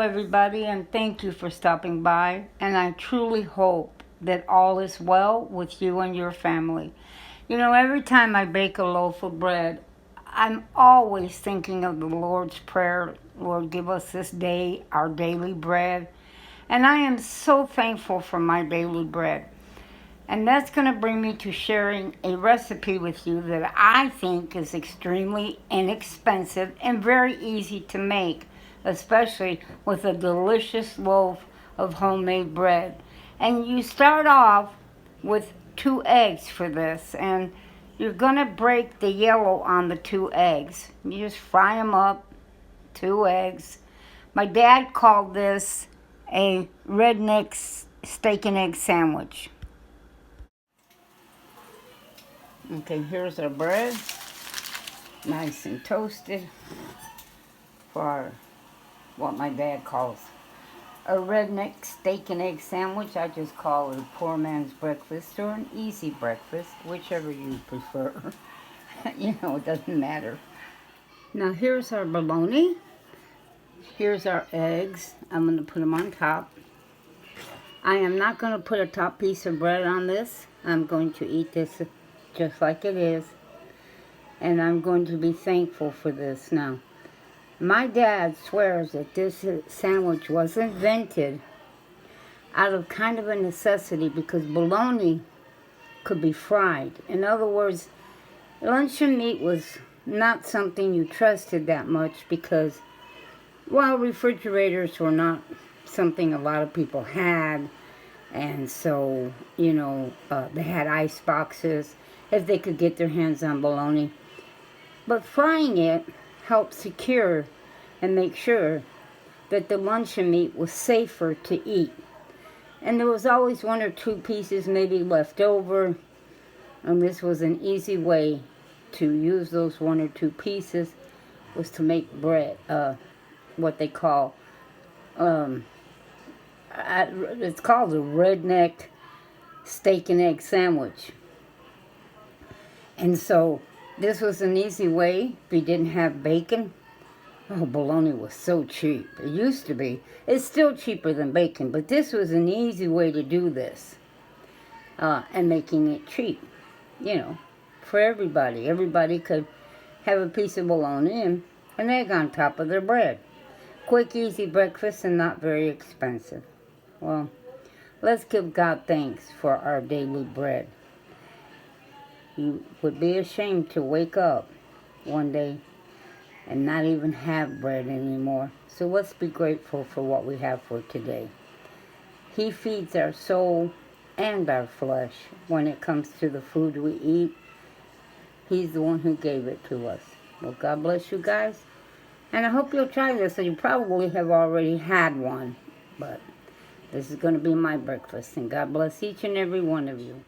everybody, and thank you for stopping by. And I truly hope that all is well with you and your family. You know, every time I bake a loaf of bread, I'm always thinking of the Lord's Prayer. Lord, give us this day our daily bread. And I am so thankful for my daily bread. And that's going to bring me to sharing a recipe with you that I think is extremely inexpensive and very easy to make, especially with a delicious loaf of homemade bread. And you start off with 2 eggs for this, and you're going to break the yellow on the 2 eggs. You just fry them up, 2 eggs. My dad called this a redneck steak and egg sandwich. Okay, here's our bread, nice and toasted for what my dad calls a redneck steak and egg sandwich. I just call it a poor man's breakfast or an easy breakfast, whichever you prefer. You know, it doesn't matter. Now here's our bologna. Here's our eggs. I'm going to put them on top. I am not going to put a top piece of bread on this. I'm going to eat this just like it is, and I'm going to be thankful for this. Now, my dad swears that this sandwich was invented out of kind of a necessity because bologna could be fried. In other words, luncheon meat was not something you trusted that much because, well, refrigerators were not something a lot of people had, and so, you know, they had ice boxes if they could get their hands on bologna. But frying it helped secure and make sure that the luncheon meat was safer to eat. And there was always 1 or 2 pieces maybe left over, and this was an easy way to use those 1 or 2 pieces was to make bread, what they call, it's called a redneck steak and egg sandwich. And so this was an easy way. If you didn't have bacon, bologna was so cheap. It used to be. It's still cheaper than bacon, but this was an easy way to do this, and making it cheap, you know, for everybody. Everybody could have a piece of bologna and an egg on top of their bread. Quick, easy breakfast and not very expensive. Well, let's give God thanks for our daily bread. You would be ashamed to wake up one day and not even have bread anymore. So let's be grateful for what we have for today. He feeds our soul and our flesh when it comes to the food we eat. He's the one who gave it to us. Well, God bless you guys. And I hope you'll try this. So you probably have already had one. But this is going to be my breakfast. And God bless each and every one of you.